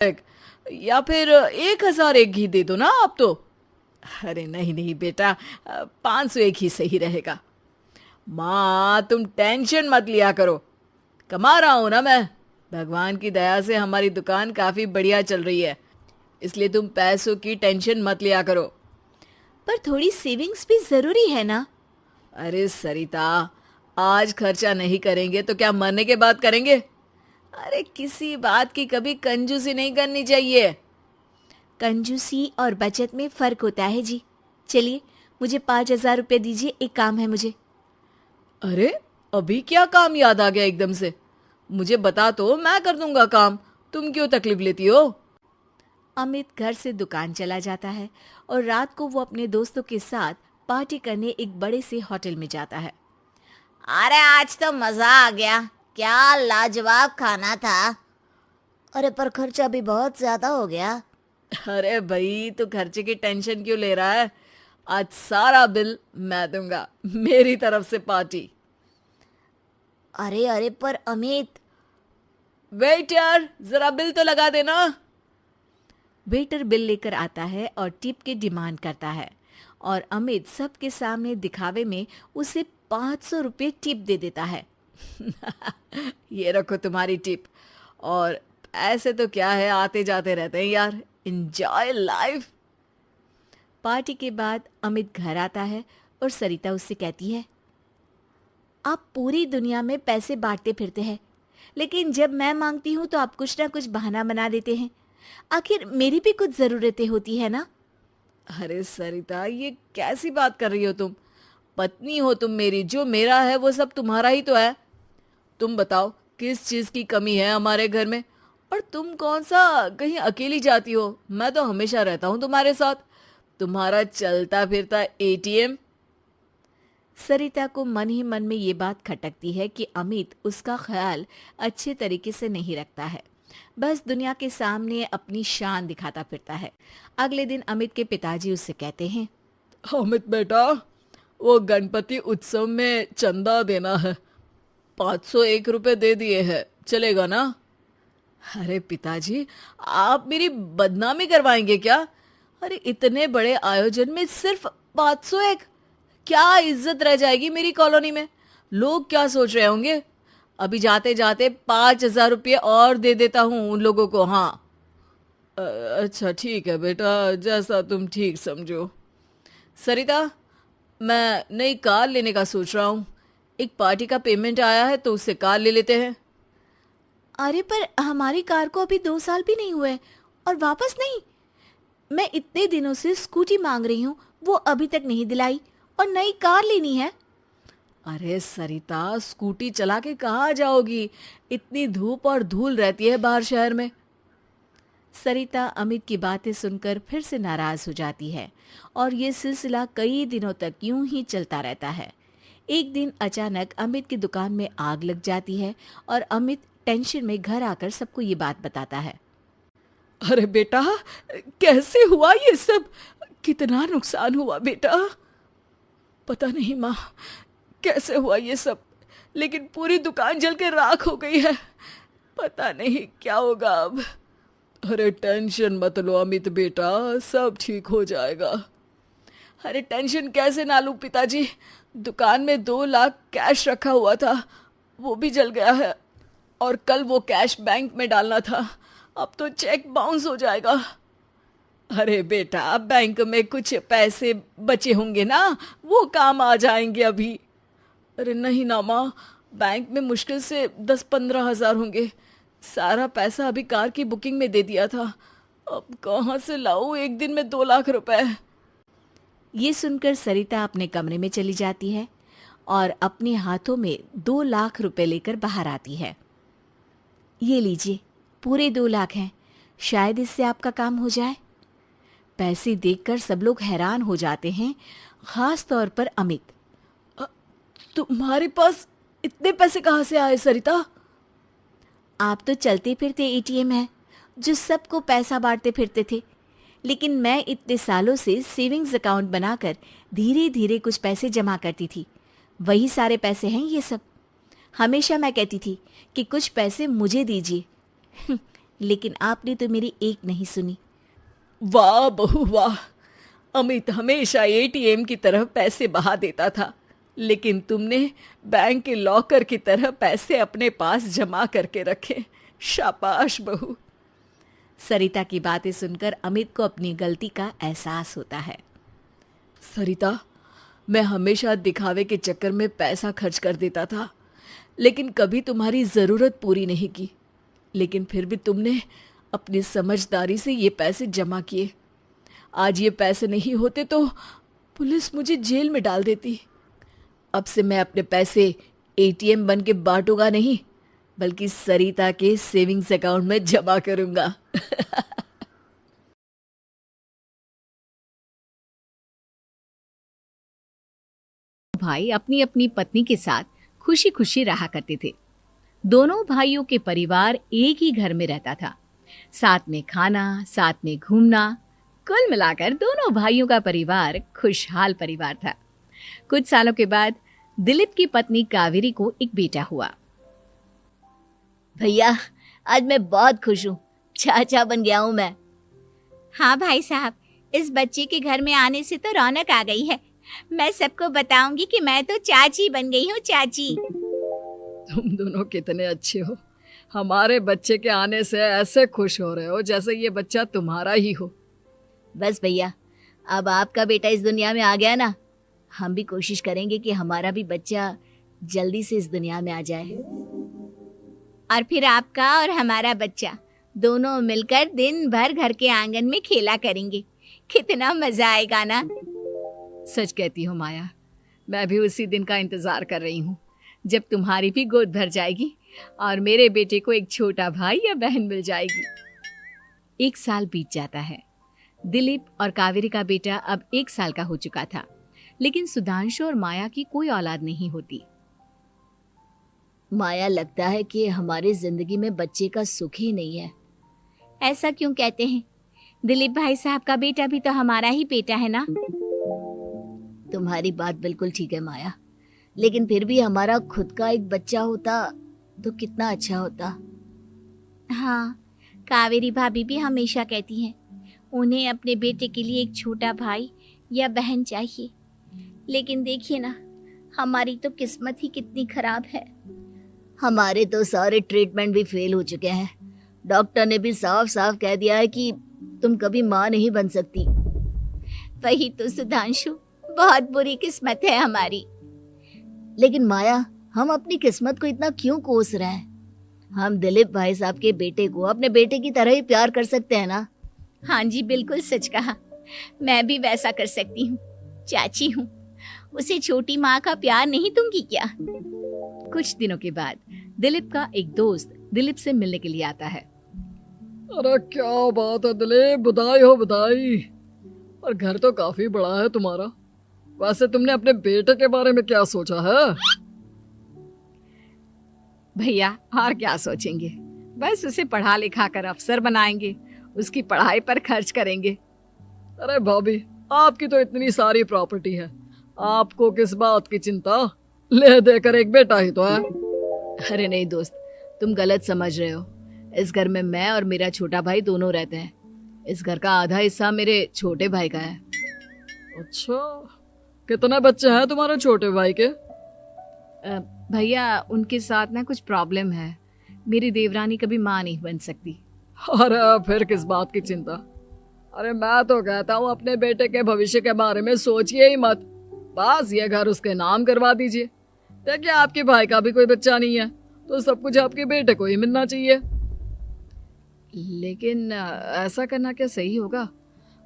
या फिर 1,000 एक ही दे दो ना आप तो। अरे नहीं नहीं बेटा, 500 एक ही सही रहेगा। माँ तुम टेंशन मत लिया करो, कमा रहा हूं ना मैं। भगवान की दया से हमारी दुकान काफी बढ़िया चल रही है, इसलिए तुम पैसों की टेंशन मत लिया करो। पर थोड़ी सेविंग्स भी जरूरी है ना। अरे सरिता, आज खर्चा नहीं करेंगे तो क्या मरने के बाद करेंगे? अरे किसी बात की कभी कंजूसी नहीं करनी चाहिए। कंजूसी और बचत में फर्क होता है जी। चलिए, मुझे 5,000 रुपये दीजिए, एक काम है मुझे। अरे अभी क्या काम याद आ गया एकदम से? मुझे बता तो मैं कर दूंगा काम, तुम क्यों तकलीफ लेती हो? अमित घर से दुकान चला जाता है और रात को वो अपने दोस्तों के साथ पार्टी करने एक बड़े से होटल में जाता है। अरे आज तो मजा आ गया, क्या लाजवाब खाना था। अरे पर खर्चा भी बहुत ज्यादा हो गया। अरे भाई तू खर्चे की टेंशन क्यों ले रहा है? आज सारा बिल मैं दूंगा, मेरी तरफ से पार्टी। अरे अरे पर अमित। वेट यार, जरा बिल तो लगा देना। वेटर बिल लेकर आता है और टिप की डिमांड करता है और अमित सबके सामने दिखावे में उसे 500 रुपये टिप दे देता है। ये रखो तुम्हारी टिप। और ऐसे तो क्या है, आते जाते रहते हैं यार, एंजॉय लाइफ। पार्टी के बाद अमित घर आता है और सरिता उससे कहती है, आप पूरी दुनिया में पैसे बांटते फिरते हैं, लेकिन जब मैं मांगती हूँ तो आप कुछ ना कुछ बहाना बना देते हैं। आखिर मेरी भी कुछ ज़रूरतें होती है ना। अरे सरिता, ये कैसी बात कर रही हो तुम? पत्नी हो तुम मेरी, जो मेरा है वो सब तुम्हारा ही तो है। तुम बताओ किस चीज की कमी है हमारे घर में? और तुम कौन सा कहीं अकेली जाती हो? मैं तो हमेशा रहता हूं तुम्हारे साथ, तुम्हारा चलता फिरता एटीएम। सरिता को मन ही मन में ये बात खटकती है कि अमित उसका ख्याल अच्छे तरीके से नहीं रखता है, बस दुनिया के सामने अपनी शान दिखाता फिरता है। अगले दिन अमित के पिताजी उससे कहते हैं, अमित बेटा, वो गणपति उत्सव में चंदा देना है, 501 रुपये दे दिए हैं, चलेगा ना? अरे पिताजी, आप मेरी बदनामी करवाएंगे क्या? अरे इतने बड़े आयोजन में सिर्फ 501? क्या इज्जत रह जाएगी मेरी कॉलोनी में? लोग क्या सोच रहे होंगे? अभी जाते जाते 5,000 रुपये और दे देता हूँ उन लोगों को। हाँ अच्छा ठीक है बेटा, जैसा तुम ठीक समझो। सरिता, मैं नई कार लेने का सोच रहा हूँ, एक पार्टी का पेमेंट आया है तो उससे कार ले लेते हैं। अरे पर हमारी कार को अभी 2 साल भी नहीं हुए और वापस नहीं। मैं इतने दिनों से स्कूटी मांग रही हूँ, वो अभी तक नहीं दिलाई, और नई कार लेनी है। अरे सरिता, स्कूटी चला के कहाँ जाओगी? इतनी धूप और धूल रहती है बाहर शहर में। सरिता अमित की बातें सुनकर फिर से नाराज हो जाती है और ये सिलसिला कई दिनों तक यूं ही चलता रहता है। एक दिन अचानक अमित की दुकान में आग लग जाती है और अमित टेंशन में घर आकर सबको ये बात बताता है। अरे बेटा, कैसे हुआ ये सब? कितना नुकसान हुआ बेटा? पता नहीं माँ, कैसे हुआ ये सब, लेकिन पूरी दुकान जल के राख हो गई है। पता नहीं क्या होगा अब। अरे टेंशन मत लो अमित बेटा, सब ठीक हो जाएगा। अरे टेंशन कैसे ना लूं पिताजी, दुकान में 2 लाख कैश रखा हुआ था, वो भी जल गया है। और कल वो कैश बैंक में डालना था, अब तो चेक बाउंस हो जाएगा। अरे बेटा, बैंक में कुछ पैसे बचे होंगे ना, वो काम आ जाएंगे अभी। अरे नहीं ना माँ, बैंक में मुश्किल से 10-15 हज़ार होंगे। सारा पैसा अभी कार की बुकिंग में दे दिया था, अब कहाँ से लाऊं एक दिन में 2 लाख रुपए? ये सुनकर सरिता अपने कमरे में चली जाती है और अपने हाथों में 2 लाख रुपए लेकर बाहर आती है। ये लीजिए, पूरे 2 लाख हैं, शायद इससे आपका काम हो जाए। पैसे देखकर सब लोग हैरान हो जाते हैं, खास तौर पर अमित। तुम्हारे पास इतने पैसे कहाँ से आए सरिता? आप तो चलते फिरते एटीएम हैं जो सबको पैसा बांटते फिरते थे, लेकिन मैं इतने सालों से सेविंग्स अकाउंट बनाकर धीरे धीरे कुछ पैसे जमा करती थी, वही सारे पैसे हैं ये सब। हमेशा मैं कहती थी कि कुछ पैसे मुझे दीजिए लेकिन आपने तो मेरी एक नहीं सुनी। वाह बहू वाह, अमित हमेशा एटीएम की तरह पैसे बहा देता था, लेकिन तुमने बैंक के लॉकर की तरह पैसे अपने पास जमा करके रखे। शाबाश बहू। सरिता की बातें सुनकर अमित को अपनी गलती का एहसास होता है। सरिता, मैं हमेशा दिखावे के चक्कर में पैसा खर्च कर देता था, लेकिन कभी तुम्हारी ज़रूरत पूरी नहीं की। लेकिन फिर भी तुमने अपनी समझदारी से ये पैसे जमा किए। आज ये पैसे नहीं होते तो पुलिस मुझे जेल में डाल देती। अब से मैं अपने पैसे एटीएम बन के बांटूंगा नहीं, बल्कि सरिता के सेविंग्स अकाउंट में जमा करूंगा। भाई अपनी अपनी पत्नी के साथ खुशी खुशी रहा करते थे। दोनों भाइयों के परिवार एक ही घर में रहता था। साथ में खाना, साथ में घूमना, कुल मिलाकर दोनों भाइयों का परिवार खुशहाल परिवार था। कुछ सालों के बाद दिलीप की पत्नी कावेरी को एक बेटा हुआ। भैया, आज मैं बहुत खुश हूँ, चाचा बन गया हूँ मैं। हाँ भाई साहब, इस बच्चे के घर में आने से तो रौनक आ गई है। मैं सबको बताऊंगी कि मैं तो चाची बन गई हूँ, चाची। तुम दोनों कितने अच्छे हो। हमारे बच्चे के आने से ऐसे खुश हो रहे हो जैसे ये बच्चा तुम्हारा ही हो। बस भैया, अब आपका बेटा इस दुनिया में आ गया ना, हम भी कोशिश करेंगे कि हमारा भी बच्चा जल्दी से इस दुनिया में आ जाए। और फिर आपका और हमारा बच्चा दोनों मिलकर दिन भर घर के आंगन में खेला करेंगे। कितना मजा आएगा ना। सच कहती हो माया, मैं भी उसी दिन का इंतजार कर रही हूँ जब तुम्हारी भी गोद भर जाएगी और मेरे बेटे को एक छोटा भाई या बहन मिल जाएगी। 1 साल बीत जाता है। दिलीप और कावेरी का बेटा अब 1 साल का हो चुका था, लेकिन सुधांशु और माया की कोई औलाद नहीं होती। माया, लगता है कि हमारी जिंदगी में बच्चे का सुख ही नहीं है। ऐसा क्यों कहते हैं? दिलीप भाई साहब का बेटा भी तो हमारा ही बेटा है ना। तुम्हारी बात बिल्कुल ठीक है माया, लेकिन फिर भी हमारा खुद का एक बच्चा होता तो कितना अच्छा होता। हाँ, कावेरी भाभी भी हमेशा कहती हैं उन्हें अपने बेटे के लिए एक छोटा भाई या बहन चाहिए। लेकिन देखिए ना, हमारी तो किस्मत ही कितनी खराब है। हमारे तो सारे ट्रीटमेंट भी फेल हो चुके हैं। डॉक्टर ने भी साफ साफ कह दिया है कि तुम कभी माँ नहीं बन सकती। वही तो सुधांशु, बहुत बुरी किस्मत है हमारी। लेकिन माया, हम अपनी किस्मत को इतना क्यों कोस रहे हैं? हम दिलीप भाई साहब के बेटे को अपने बेटे की तरह ही प्यार कर सकते हैं ना। हाँ जी, बिल्कुल सच कहा। मैं भी वैसा कर सकती हूँ। चाची हूँ, उसे छोटी माँ का प्यार नहीं दूंगी क्या? कुछ दिनों के बाद दिलीप का एक दोस्त दिलीप से मिलने के लिए आता है। अरे क्या बात है दिलीप, बधाई हो बधाई। और घर तो काफी बड़ा है तुम्हारा। वैसे तुमने अपने बेटे के बारे में क्या सोचा है? भैया, और क्या सोचेंगे, बस उसे पढ़ा लिखा कर अफसर बनाएंगे, उसकी पढ़ाई पर खर्च करेंगे। अरे भाभी, आपकी तो इतनी सारी प्रॉपर्टी है, आपको किस बात की चिंता? ले देकर एक बेटा ही तो है। अरे नहीं दोस्त, तुम गलत समझ रहे हो। इस घर में मैं और मेरा छोटा भाई दोनों रहते हैं। इस घर का आधा हिस्सा मेरे छोटे भाई का है। अच्छा, कितने बच्चे हैं तुम्हारे छोटे भाई के? भैया, उनके साथ ना कुछ प्रॉब्लम है। मेरी देवरानी कभी माँ नहीं बन सकती। अरे फिर किस बात की चिंता? अरे मैं तो कहता हूँ अपने बेटे के भविष्य के बारे में सोचिए ही मत। बस ये घर उसके नाम करवा दीजिए। देखिए, आपके भाई का भी कोई बच्चा नहीं है तो सब कुछ आपके बेटे को ही मिलना चाहिए। लेकिन ऐसा करना क्या सही होगा?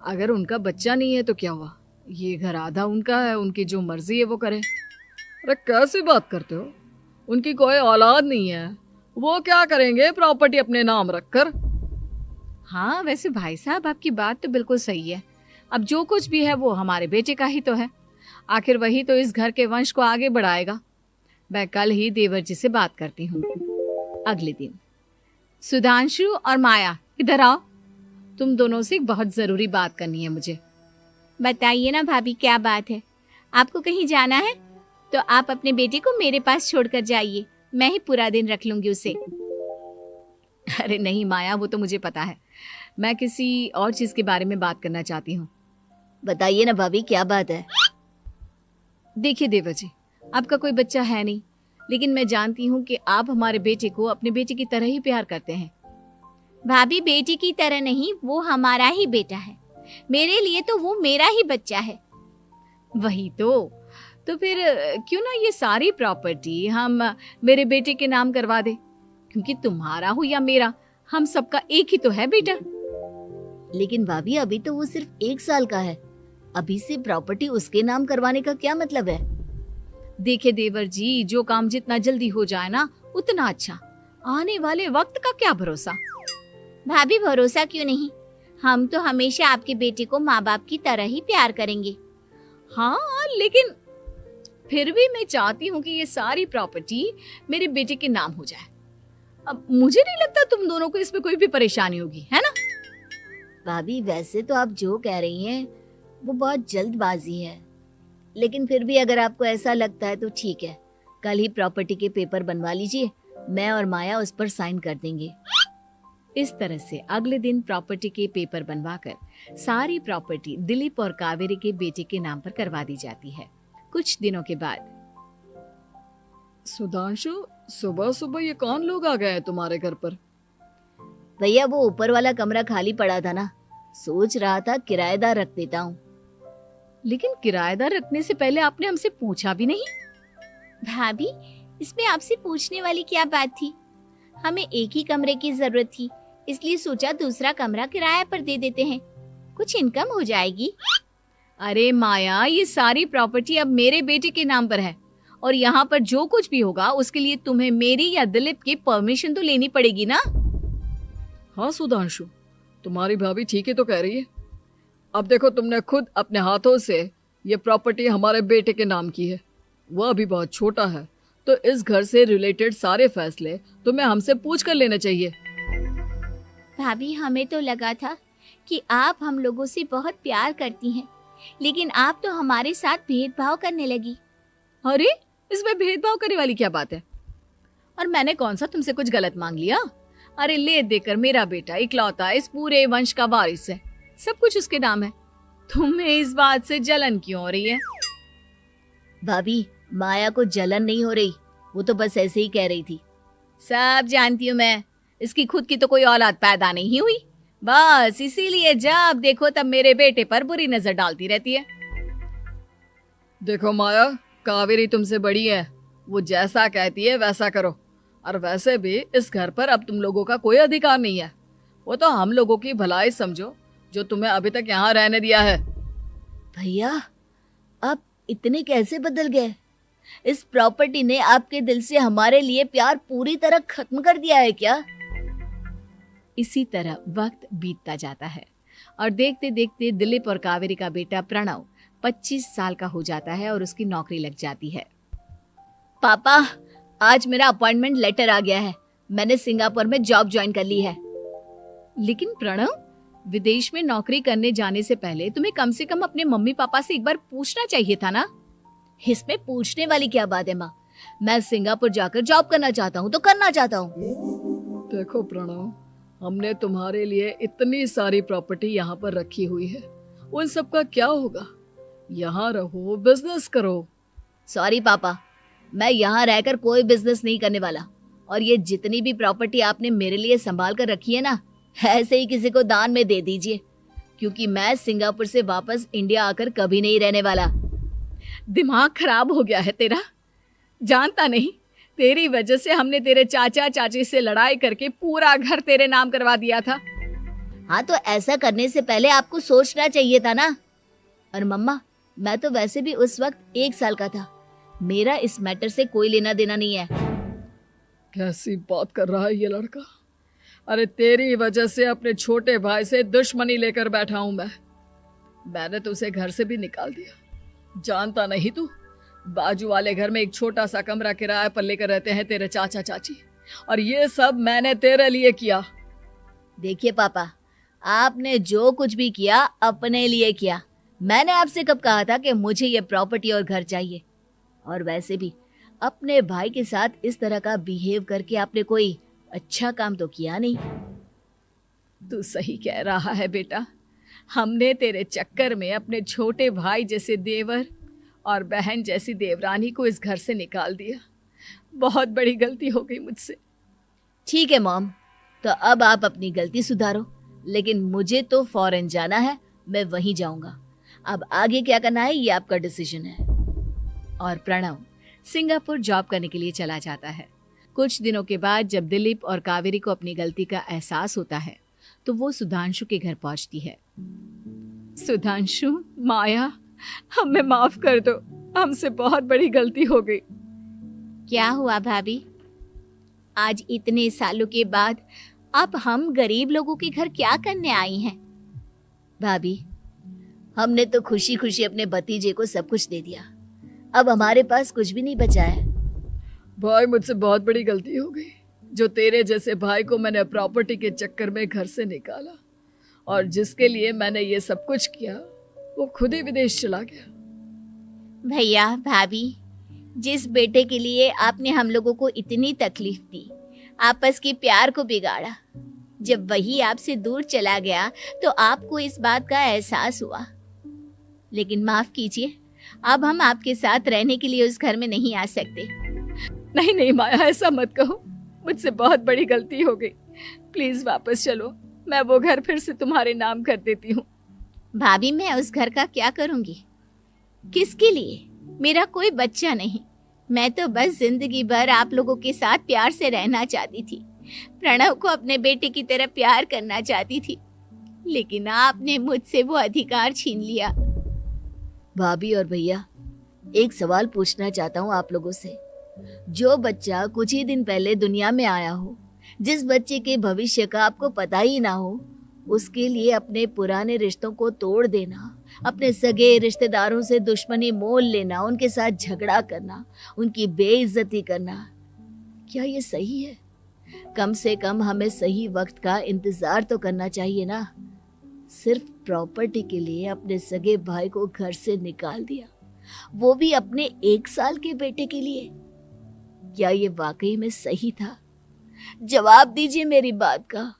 अगर उनका बच्चा नहीं है तो क्या हुआ? ये घर आधा उनका है, उनकी जो मर्जी है वो करे। अरे कैसी बात करते हो? उनकी कोई औलाद नहीं है, वो क्या करेंगे प्रॉपर्टी अपने नाम रखकर? हाँ, वैसे भाई साहब आपकी बात तो बिल्कुल सही है। अब जो कुछ भी है वो हमारे बेटे का ही तो है। आखिर वही तो इस घर के वंश को आगे बढ़ाएगा। मैं कल ही देवर जी से बात करती हूँ। अगले दिन सुधांशु और माया, इधर आओ। तुम दोनों से एक बहुत जरूरी बात करनी है मुझे। बताइए ना भाभी, क्या बात है? आपको कहीं जाना है तो आप अपने बेटे को मेरे पास छोड़कर जाइए। मैं ही पूरा दिन रख लूंगी उसे। अरे नहीं माया, वो तो मुझे पता है। मैं किसी और चीज के बारे में बात करना चाहती हूँ। बताइए ना भाभी, क्या बात है? देखिए देवर जी, आपका कोई बच्चा है नहीं, लेकिन मैं जानती हूँ कि आप हमारे बेटे को अपने बेटे की तरह ही प्यार करते हैं। भाभी बेटी की तरह नहीं, वो हमारा ही बेटा है। मेरे लिए तो वो मेरा ही बच्चा है। वही तो फिर क्यों ना ये सारी प्रॉपर्टी हम मेरे बेटे के नाम करवा दे, क्योंकि तुम्हारा हो या मेरा, हम सबका एक ही तो है बेटा। लेकिन भाभी अभी तो वो सिर्फ 1 साल का है, अभी से प्रॉपर्टी उसके नाम करवाने का क्या मतलब है? देखिए देवर जी, जो काम जितना जल्दी हो जाए ना उतना अच्छा। आने वाले वक्त का क्या भरोसा। भाभी भरोसा क्यों नहीं, हम तो हमेशा आपके बेटे को माँ बाप की तरह ही प्यार करेंगे। हाँ, लेकिन फिर भी मैं चाहती हूँ कि ये सारी प्रॉपर्टी मेरे बेटे के नाम हो जाए। अब मुझे नहीं लगता तुम दोनों को इसमें कोई भी परेशानी होगी, है ना? भाभी वैसे तो आप जो कह रही हैं वो बहुत जल्दबाजी है, लेकिन फिर भी अगर आपको ऐसा लगता है तो ठीक है, कल ही प्रॉपर्टी के पेपर बनवा लीजिए, मैं और माया उस पर साइन कर देंगे। इस तरह से अगले दिन प्रॉपर्टी के पेपर बनवाकर सारी प्रॉपर्टी दिलीप और कावेरी के बेटे के नाम पर करवा दी जाती है। कुछ दिनों के बाद, सुधांशु, सुबह सुबह ये कौन लोग आ गए हैं तुम्हारे घर पर? भैया वो ऊपर वाला कमरा खाली पड़ा था ना, सोच रहा था किराएदार रख देता हूँ। लेकिन किराएदार रखने से पहले आपने हमसे पूछा भी नहीं। भाभी इसमें आपसे पूछने वाली क्या बात थी? हमें एक ही कमरे की जरूरत थी, इसलिए सोचा दूसरा कमरा किराए पर दे देते हैं, कुछ इनकम हो जाएगी। अरे माया, ये सारी प्रॉपर्टी अब मेरे बेटे के नाम पर है, और यहाँ पर जो कुछ भी होगा उसके लिए तुम्हें मेरी या दिलीप की परमिशन तो लेनी पड़ेगी ना। हाँ सुधांशु, तुम्हारी भाभी ठीक ही तो कह रही है। अब देखो, तुमने खुद अपने हाथों से ये प्रॉपर्टी हमारे बेटे के नाम की है। वह अभी बहुत छोटा है, तो इस घर से रिलेटेड सारे फैसले तुम्हें हमसे पूछ कर लेने चाहिए। भाभी हमें तो लगा था कि आप हम लोगों से बहुत प्यार करती हैं, लेकिन आप तो हमारे साथ भेदभाव करने लगी। अरे इसमें भेदभाव करने वाली क्या बात है? और मैंने कौन सा तुमसे कुछ गलत मांग लिया? अरे ले देकर मेरा बेटा इकलौता इस पूरे वंश का वारिस है, सब कुछ उसके नाम है। तुम्हें इस बात से जलन क्यों हो रही है? भाभी माया को जलन नहीं हो रही, वो तो बस ऐसे ही कह रही थी। सब जानती हूँ मैं, इसकी खुद की तो कोई औलाद पैदा नहीं हुई, बस इसीलिए जब देखो तब मेरे बेटे पर बुरी नजर डालती रहती है। देखो माया, कावेरी तुमसे बड़ी है, वो जैसा कहती है वैसा करो। और वैसे भी इस घर पर अब तुम लोगों का कोई अधिकार नहीं है, वो तो हम लोगों की भलाई समझो जो तुम्हें अभी तक यहाँ रहने दिया है। भैया आप इतने कैसे बदल गए? इस प्रॉपर्टी ने आपके दिल से हमारे लिए प्यार पूरी तरह खत्म कर दिया है क्या? इसी तरह वक्त बीतता जाता है और देखते देखते दिलीप और कावेरी का बेटा प्रणव 25 साल का हो जाता है और उसकी नौकरी लग जाती है। पापा आज मेरा अपॉइंटमेंट लेटर आ गया है, मैंने सिंगापुर में जॉब ज्वाइन कर ली है। लेकिन प्रणव, विदेश में नौकरी करने जाने से पहले तुम्हें कम से कम अपने मम्मी पापा से एक बार पूछना चाहिए था ना। इसमें पूछने वाली क्या बात है माँ, मैं सिंगापुर जाकर जॉब करना चाहता हूँ तो करना चाहता हूँ। देखो प्रणव, हमने तुम्हारे लिए इतनी सारी प्रॉपर्टी यहाँ पर रखी हुई है, उन सब का क्या होगा? यहाँ रहो, बिजनेस करो। सॉरी पापा, मैं यहाँ रहकर कोई बिजनेस नहीं करने वाला, और ये जितनी भी प्रॉपर्टी आपने मेरे लिए संभाल कर रखी है ना, ऐसे ही किसी को दान में दे दीजिए, क्योंकि मैं सिंगापुर से वापस इंडिया आकर कभी नहीं रहने वाला। दिमाग खराब हो गया है तेरा, जानता नहीं तेरी वजह से हमने तेरे चाचा चाची से लड़ाई करके पूरा घर तेरे नाम करवा दिया था। हाँ तो ऐसा करने से पहले आपको सोचना चाहिए था ना। और मम्मा, मैं तो वैसे भी उस वक्त 1 साल का था, मेरा इस मैटर से कोई लेना देना नहीं है। कैसी बात कर रहा है ये लड़का? अरे तेरी वजह से अपने छोटे भाई से दुश्मनी लेकर बैठा हूं मैंने तो उसे घर से भी निकाल दिया। जानता नहीं तू, बाजू वाले घर में एक छोटा सा कमरा किराए पर लेकर रहते हैं तेरे चाचा चाची, और ये सब मैंने तेरे लिए किया। देखिए पापा, आपने जो कुछ भी किया अपने लिए किया। मैंने आपसे कब कहा था कि मुझे ये प्रॉपर्टी और घर चाहिए? और वैसे भी अपने भाई के साथ इस तरह का बिहेव करके आपने कोई अच्छा काम तो किया नहीं। तू सही कह रहा है बेटा। हमने तेरे चक्कर में अपने छोटे भाई जैसे देवर और बहन जैसी देवरानी को इस घर से निकाल दिया। बहुत बड़ी गलती हो गई मुझसे। ठीक है मॉम, तो अब आप अपनी गलती सुधारो, लेकिन मुझे तो फॉरेन जाना है, मैं वहीं जाऊंगा। अब आगे क्या करना है ये आपका डिसीजन है। और प्रणव सिंगापुर जॉब करने के लिए चला जाता है। कुछ दिनों के बाद जब दिलीप और कावेरी को अपनी गलती का एहसास होता है तो वो सुधांशु के घर पहुंचती है। सुधांशु, माया, हमें माफ कर दो, हमसे बहुत बड़ी गलती हो गई। क्या हुआ भाभी? आज इतने सालों के बाद आप हम गरीब लोगों के घर क्या करने आई हैं? भाभी, हमने तो खुशी खुशी अपने भतीजे को सब कुछ दे दिया, अब हमारे पास कुछ भी नहीं बचा है। भाई, मुझसे बहुत बड़ी गलती हो गई। जो तेरे जैसे भाई को मैंने प्रॉपर्टी के चक्कर में घर से निकाला और जिसके लिए मैंने ये सब कुछ किया, वो खुद ही विदेश चला गया। भैया भाभी, जिस बेटे के लिए आपने हम लोगों को इतनी तकलीफ दी, आपस के प्यार को बिगाड़ा, जब वही आपसे दूर चला गया तो आपको इस बात का एहसास हुआ। लेकिन माफ कीजिए, अब हम आपके साथ रहने के लिए उस घर में नहीं आ सकते। नहीं नहीं माया, ऐसा मत कहो, मुझसे बहुत बड़ी गलती हो गई। प्लीज वापस चलो, मैं वो घर फिर से तुम्हारे नाम कर देती हूँ। भाभी, मैं उस घर का क्या करूंगी? किसके लिए? मेरा कोई बच्चा नहीं। मैं तो बस जिंदगी भर आप लोगों के साथ प्यार से रहना चाहती थी। प्रणव को अपने बेटे की तरह प्यार करना चाहती थी, लेकिन आपने मुझसे वो अधिकार छीन लिया। भाभी और भैया, एक सवाल पूछना चाहता हूँ आप लोगों से। जो बच्चा कुछ ही दिन पहले दुनिया में आया हो, जिस बच्चे के भविष्य का आपको पता ही ना हो, उसके लिए अपने पुराने रिश्तों को तोड़ देना, अपने सगे रिश्तेदारों से दुश्मनी मोल लेना, उनके साथ झगड़ा करना, उनकी बेइज्जती करना, क्या ये सही है? कम से कम हमें सही वक्त का इंतजार तो करना चाहिए ना। सिर्फ प्रॉपर्टी के लिए अपने सगे भाई को घर से निकाल दिया, वो भी अपने 1 साल के बेटे के लिए। क्या ये वाकई में सही था? जवाब दीजिए मेरी बात का।